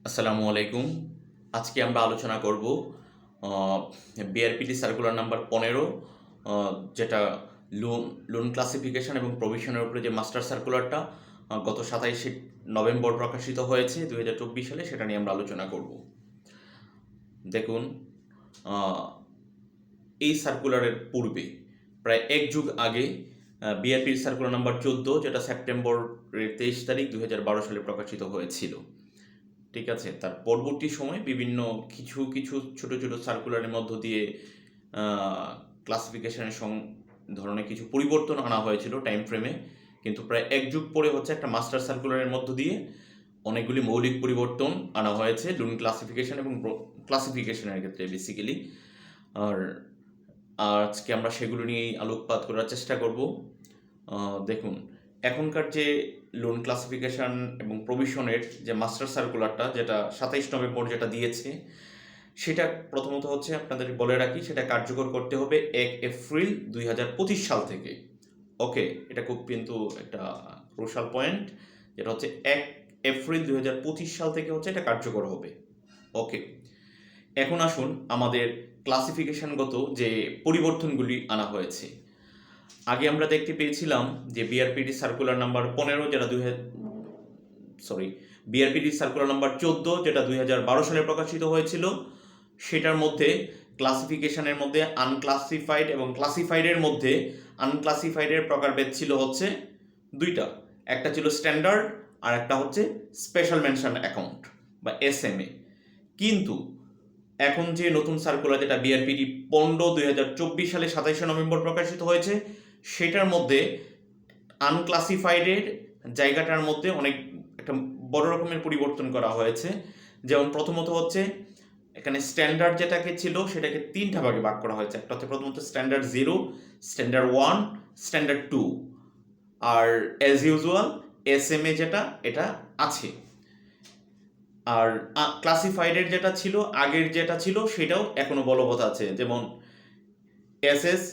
আসসালামু আলাইকুম। আজকে আমরা আলোচনা করব বিআরপিটি সার্কুলার নাম্বার 15, যেটা লোন লোন ক্লাসিফিকেশন এবং প্রভিশনের উপরে যে মাস্টার সার্কুলারটা গত 27শে নভেম্বর প্রকাশিত হয়েছে 2024 সালে, সেটা নিয়ে আমরা আলোচনা করব। দেখুন, এই সার্কুলারের পূর্বে প্রায় এক যুগ আগে বিআরপির সার্কুলার নাম্বার 14, যেটা সেপ্টেম্বরের 23 তারিখ 2012 সালে প্রকাশিত হয়েছিল। ঠিক আছে, তার পরবর্তী সময়ে বিভিন্ন কিছু কিছু ছোট ছোট সার্কুলারের মধ্য দিয়ে ক্লাসিফিকেশনের ধরনের কিছু পরিবর্তন আনা হয়েছিল টাইম ফ্রেমে, কিন্তু প্রায় এক যুগ পরে হচ্ছে একটা মাস্টার সার্কুলারের মধ্য দিয়ে অনেকগুলি মৌলিক পরিবর্তন আনা হয়েছে লোন ক্লাসিফিকেশন এবং ক্লাসিফিকেশনের ক্ষেত্রে বেসিক্যালি। আর আজকে আমরা সেগুলো নিয়েই আলোকপাত করার চেষ্টা করব। দেখুন, এখনকার যে লোন ক্লাসিফিকেশন এবং প্রভিশনের যে মাস্টার সার্কুলারটা, যেটা 27 নভেম্বর যেটা দিয়েছে, সেটা প্রথমত হচ্ছে আপনাদের বলে রাখি, সেটা কার্যকর করতে হবে 1 এপ্রিল 2025 সাল থেকে। ওকে, এটা খুব কিন্তু একটা ক্রুশাল পয়েন্ট, যেটা হচ্ছে 1 এপ্রিল 2025 সাল থেকে হচ্ছে এটা কার্যকর হবে। ওকে, এখন আসুন আমাদের ক্লাসিফিকেশনগত যে পরিবর্তনগুলি আনা হয়েছে। আগে আমরা দেখতে পেয়েছিলাম যে বিআরপিডি সার্কুলার নাম্বার 15, যেটা বিআরপিডি সার্কুলার নাম্বার 14, যেটা 2012 সালে প্রকাশিত হয়েছিল, সেটার মধ্যে ক্লাসিফিকেশনের মধ্যে আনক্লাসিফাইড এবং ক্লাসিফাইডের মধ্যে আনক্লাসিফাইডের প্রকারভেদ ছিল হচ্ছে দুইটা, একটা ছিল স্ট্যান্ডার্ড আর একটা হচ্ছে স্পেশাল মেনশন অ্যাকাউন্ট বা এসএমএ। কিন্তু এখন যে নতুন সার্কুলার, যেটা বিআরপিডি 15 2024 সালে 27শে নভেম্বর প্রকাশিত হয়েছে, সেটার মধ্যে আনক্লাসিফাইডের জায়গাটার মধ্যে অনেক একটা বড় রকমের পরিবর্তন করা হয়েছে। যেমন প্রথমত হচ্ছে এখানে স্ট্যান্ডার্ড যেটাকে ছিল সেটাকে 3টা ভাগে ভাগ করা হয়েছে। একটা হচ্ছে প্রথমত স্ট্যান্ডার্ড 0, স্ট্যান্ডার্ড 1, স্ট্যান্ডার্ড 2, আর অ্যাজ ইউজুয়াল এসএমএ যেটা এটা আছে। আর ক্লাসিফাইডের যেটা ছিল, আগের যেটা ছিল, সেটাও এখনো বলবৎ আছে, যেমন এসএস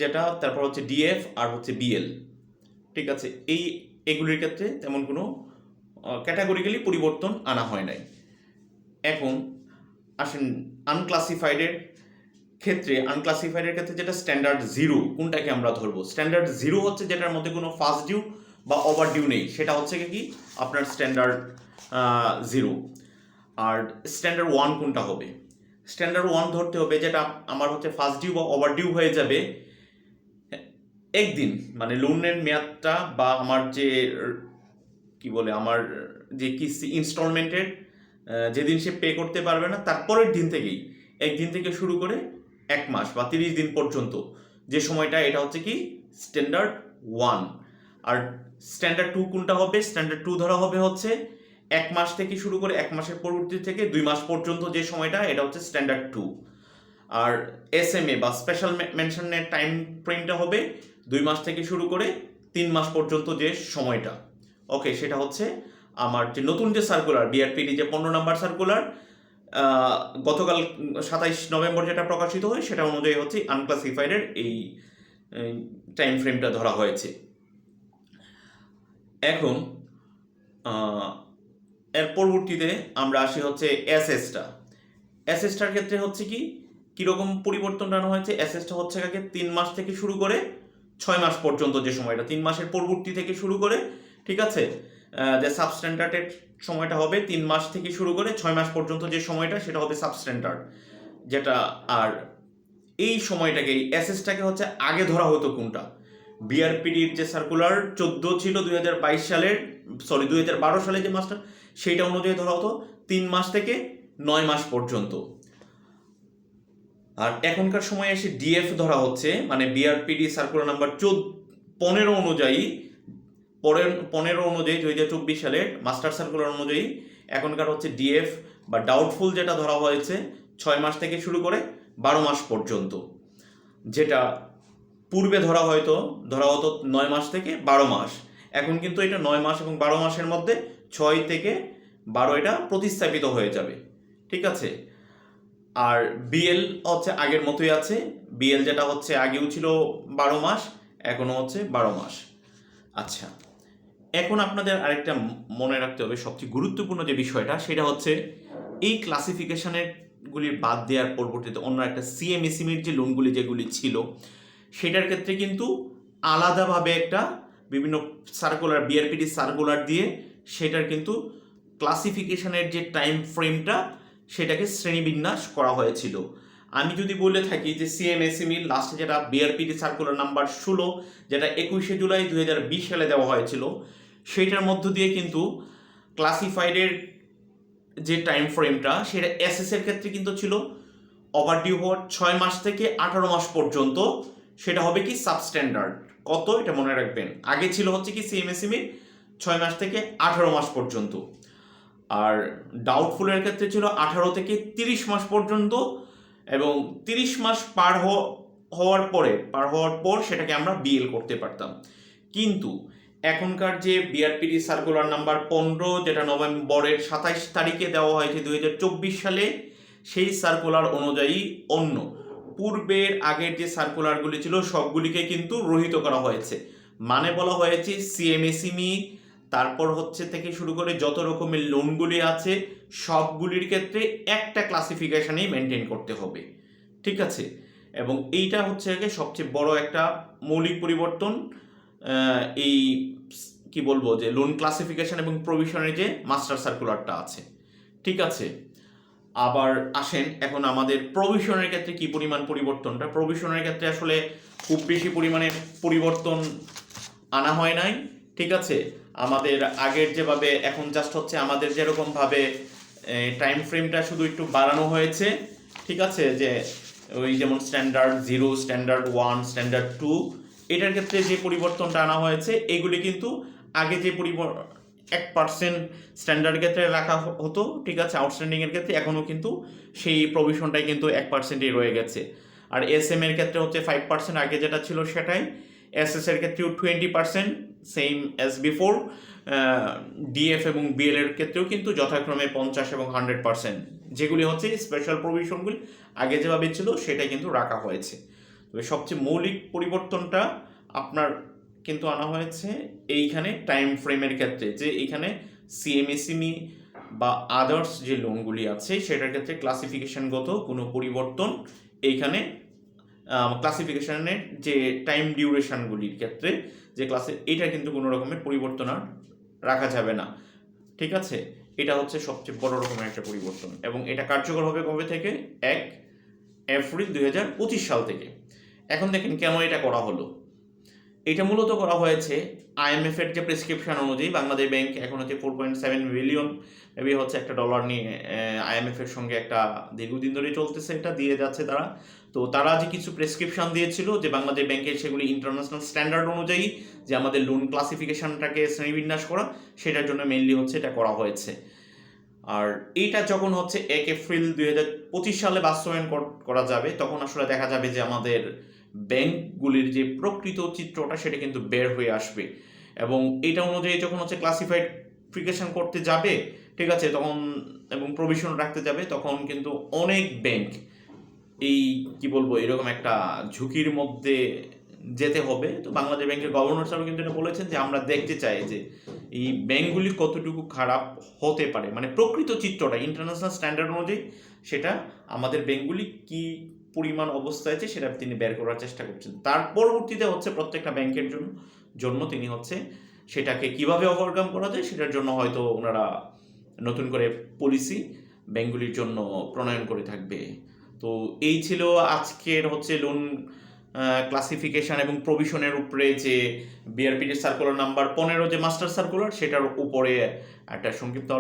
যেটা, তারপর হচ্ছে ডিএফ আর হচ্ছে বিএল। ঠিক আছে, এগুলির ক্ষেত্রে তেমন কোনো ক্যাটাগরিক্যালি পরিবর্তন আনা হয় নাই। এখন আসেন আনক্লাসিফাইডের ক্ষেত্রে যেটা স্ট্যান্ডার্ড 0, কোনটাকে আমরা ধরবো? স্ট্যান্ডার্ড 0 হচ্ছে যেটার মধ্যে কোনো ফাস্ট ডিউ বা ওভার ডিউ নেই, সেটা হচ্ছে কি আপনার স্ট্যান্ডার্ড 0। আর স্ট্যান্ডার্ড 1 কোনটা হবে? স্ট্যান্ডার্ড 1 ধরতে হবে যেটা আমার হচ্ছে ফাস্ট ডিউ বা ওভার ডিউ হয়ে যাবে একদিন, মানে লোনের মেয়াদটা বা আমার যে আমার যে কিস্তি ইনস্টলমেন্টের যেদিন সে পে করতে পারবে না তারপরের দিন থেকেই, একদিন থেকে শুরু করে 1 মাস বা 30 দিন পর্যন্ত যে সময়টা, এটা হচ্ছে কি স্ট্যান্ডার্ড 1। আর স্ট্যান্ডার্ড 2 কোনটা হবে? স্ট্যান্ডার্ড 2 ধরা হবে হচ্ছে 1 মাস থেকে শুরু করে 1 মাসের পরবর্তী থেকে 2 মাস পর্যন্ত যে সময়টা, এটা হচ্ছে স্ট্যান্ডার্ড 2। আর এসএমএ বা স্পেশাল মেনশনের টাইম ফ্রেমটা হবে 2 মাস থেকে শুরু করে 3 মাস পর্যন্ত যে সময়টা। ওকে, সেটা হচ্ছে আমার যে নতুন যে সার্কুলার বিআরপিডি যে 15 নাম্বার সার্কুলার গতকাল 27 নভেম্বর যেটা প্রকাশিত হয়, সেটা অনুযায়ী হচ্ছে আনক্লাসিফাইডের এই টাইম ফ্রেমটা ধরা হয়েছে। এখন এর পরবর্তীতে আমরা আসি হচ্ছে এসএসটার ক্ষেত্রে হচ্ছে কীরকম পরিবর্তন আনা হয়েছে? এসএসটা হচ্ছে 3 মাস থেকে শুরু করে 6 মাস পর্যন্ত যে সময়টা, 3 মাসের পরবর্তী থেকে শুরু করে, ঠিক আছে, যে সাবস্ট্যান্ডার্ডের সময়টা হবে 3 মাস থেকে শুরু করে 6 মাস পর্যন্ত যে সময়টা, সেটা হবে সাবস্ট্যান্ডার্ড যেটা। আর এই সময়টাকে, এসএসটাকে হচ্ছে আগে ধরা হতো কোনটা? বিআরপিডির যে সার্কুলার 14 ছিল 2012 সালে যে মাসটা, সেইটা অনুযায়ী ধরা হতো 3 মাস থেকে 9 মাস পর্যন্ত। আর এখনকার সময় এসে ডিএফ ধরা হচ্ছে, মানে বিআরপিডি সার্কুলার নাম্বার 15 অনুযায়ী 2024 সালের মাস্টার সার্কুলার অনুযায়ী এখনকার হচ্ছে ডিএফ বা ডাউটফুল যেটা ধরা হয়েছে 6 মাস থেকে শুরু করে 12 মাস পর্যন্ত, যেটা পূর্বে ধরা হতো 9 মাস থেকে 12 মাস। এখন কিন্তু এটা 9 মাস এবং 12 মাসের মধ্যে 6 থেকে 12 এটা প্রতিস্থাপিত হয়ে যাবে। ঠিক আছে, আর বিএল হচ্ছে আগের মতোই আছে। বিএল যেটা হচ্ছে আগেও ছিল 12 মাস, এখনও হচ্ছে 12 মাস। আচ্ছা, এখন আপনাদের আরেকটা মনে রাখতে হবে সবচেয়ে গুরুত্বপূর্ণ যে বিষয়টা, সেটা হচ্ছে এই ক্লাসিফিকেশনের গুলির বাদ দেওয়ার পরবর্তীতে অন্য একটা সিএমএসএমইর যে লোনগুলি যেগুলি ছিল সেটার ক্ষেত্রে কিন্তু আলাদাভাবে একটা বিভিন্ন সার্কুলার বিআরপিটি সার্কুলার দিয়ে সেটার কিন্তু ক্লাসিফিকেশনের যে টাইম ফ্রেমটা সেটাকে শ্রেণীবিন্যাস করা হয়েছিল। আমি যদি বলে থাকি যে সিএমএসএমইর লাস্টে যেটা বিআরপিটি সার্কুলার নাম্বার 16 যেটা 21শে জুলাই 2020 সালে দেওয়া হয়েছিল, সেইটার মধ্য দিয়ে কিন্তু ক্লাসিফাইডের যে টাইম ফ্রেমটা সেটা এসএসের ক্ষেত্রে কিন্তু ছিল ওভারডিউ হওয়ার 6 মাস থেকে 18 মাস পর্যন্ত, সেটা হবে কি সাবস্ট্যান্ডার্ড। কত এটা মনে রাখবেন, আগে ছিল হচ্ছে কি সিএমএসএমই 6 মাস থেকে 18 মাস পর্যন্ত, আর ডাউটফুলের ক্ষেত্রে ছিল 18 থেকে 30 মাস পর্যন্ত, এবং 30 মাস পার হওয়ার পর সেটাকে আমরা বিএল করতে পারতাম। কিন্তু এখনকার যে বিআরপিটি সার্কুলার নাম্বার 15 যেটা নভেম্বরের 27 তারিখে দেওয়া হয়েছে 2024 সালে, সেই সার্কুলার অনুযায়ী অন্য পূর্বের আগের যে সার্কুলারগুলি ছিল সবগুলিকে কিন্তু রহিত করা হয়েছে। মানে বলা হয়েছে সিএমএসএমই তারপর হচ্ছে থেকে শুরু করে যত রকমের লোনগুলি আছে সবগুলির ক্ষেত্রে একটা ক্লাসিফিকেশনেই মেনটেন করতে হবে, ঠিক আছে। এবং এইটা হচ্ছে সবচেয়ে বড় একটা মৌলিক পরিবর্তন এই কি বলবো যে লোন ক্লাসিফিকেশন এবং প্রভিশনের যে মাস্টার সার্কুলারটা আছে, ঠিক আছে। আবার আসেন এখন আমাদের প্রভিশনের ক্ষেত্রে কি পরিমাণ পরিবর্তনটা। প্রভিশনের ক্ষেত্রে আসলে খুব বেশি পরিমাণে পরিবর্তন আনা হয় নাই, ঠিক আছে। আমাদের আগের যেভাবে এখন জাস্ট হচ্ছে আমাদের যেরকমভাবে টাইম ফ্রেমটা শুধু একটু বাড়ানো হয়েছে, ঠিক আছে, যে ওই যেমন স্ট্যান্ডার্ড 0, স্ট্যান্ডার্ড 1, স্ট্যান্ডার্ড 2, এটার ক্ষেত্রে যে পরিবর্তনটা আনা হয়েছে এগুলি কিন্তু আগে যে 1% স্ট্যান্ডার্ড ক্ষেত্রে রাখা হতো, ঠিক আছে, আউটস্ট্যান্ডিংয়ের ক্ষেত্রে এখনও কিন্তু সেই প্রভিশনটাই কিন্তু 1%ই রয়ে গেছে। আর এসএম এর ক্ষেত্রে হচ্ছে 5% আগে যেটা ছিল সেটাই, এসএস এর ক্ষেত্রেও 20% সেম অ্যাজ বিফোর, ডিএফ এবং বিএল এর ক্ষেত্রেও কিন্তু যথাক্রমে 50 এবং 100%, যেগুলি হচ্ছে স্পেশাল প্রভিশনগুলি আগে যেভাবে ছিল সেটাই কিন্তু রাখা হয়েছে। তবে সবচেয়ে মৌলিক পরিবর্তনটা আপনার কিন্তু আনা হয়েছে এইখানে টাইম ফ্রেমের ক্ষেত্রে, যে এইখানে সিএমএসএমই বা আদার্স যে লোনগুলি আছে সেটার ক্ষেত্রে ক্লাসিফিকেশনগত কোনো পরিবর্তন এইখানে ক্লাসিফিকেশনের যে টাইম ডিউরেশনগুলির ক্ষেত্রে যে এইটা কিন্তু কোনো রকমের পরিবর্তন আর রাখা যাবে না, ঠিক আছে। এটা হচ্ছে সবচেয়ে বড় রকমের একটা পরিবর্তন, এবং এটা কার্যকর হবে কবে থেকে? 1 এপ্রিল 2025 সাল থেকে। এখন দেখেন কেন এটা করা হলো। এটা মূলত করা হয়েছে আইএমএফ এর যে প্রেসক্রিপশন অনুযায়ী বাংলাদেশ ব্যাংক এখন হচ্ছে 4.7 বিলিয়ন মেবি হচ্ছে একটা ডলার নিয়ে আইএমএফ এর সঙ্গে একটা দীর্ঘদিন ধরে চলতেছে, এটা দিয়ে যাচ্ছে তারা। তো তারা যে কিছু প্রেসক্রিপশন দিয়েছিল যে বাংলাদেশ ব্যাংকের সেগুলি ইন্টারন্যাশনাল স্ট্যান্ডার্ড অনুযায়ী যে আমাদের লোন ক্লাসিফিকেশনটাকে শ্রেণীবিন্যাস করা, সেটার জন্য মেইনলি হচ্ছে এটা করা হয়েছে। আর এইটা যখন হচ্ছে 1 এপ্রিল 2025 সালে বাস্তবায়ন করা যাবে তখন আসলে দেখা যাবে যে আমাদের ব্যাংকগুলির যে প্রকৃত চিত্রটা সেটা কিন্তু বের হয়ে আসবে, এবং এটা অনুযায়ী যখন হচ্ছে ক্লাসিফিকেশন করতে যাবে, ঠিক আছে, তখন এবং প্রভিশন রাখতে যাবে তখন কিন্তু অনেক ব্যাংক এই কি বলবো এরকম একটা ঝুঁকির মধ্যে যেতে হবে। তো বাংলাদেশ ব্যাংকের গভর্নর সাহেব কিন্তু এটা বলেছেন যে আমরা দেখতে চাই যে এই ব্যাংকগুলি কতটুকু খারাপ হতে পারে, মানে প্রকৃত চিত্রটা ইন্টারন্যাশনাল স্ট্যান্ডার্ড অনুযায়ী সেটা আমাদের ব্যাংকগুলি কি পরিমাণ অবস্থায় আছে সেটা তিনি বের করার চেষ্টা করছেন। তার পরবর্তীতে হচ্ছে প্রত্যেকটা ব্যাংকের জন্য তিনি হচ্ছে সেটাকে কিভাবে ওভারকাম করা যায় সেটার জন্য হয়তো ওনারা নতুন করে পলিসি ব্যাংকগুলির জন্য প্রণয়ন করে থাকবে। তো এই ছিল আজকের হচ্ছে লোন ক্লাসিফিকেশন এবং প্রভিশনের উপরে যে বিআরপিটির সার্কুলার নাম্বার 15 যে মাস্টার সার্কুলার সেটার উপরে একটা সংক্ষিপ্ত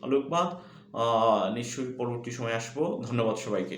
আলোকপাত। নিশ্চয়ই পরবর্তী সময় আসবো। ধন্যবাদ সবাইকে।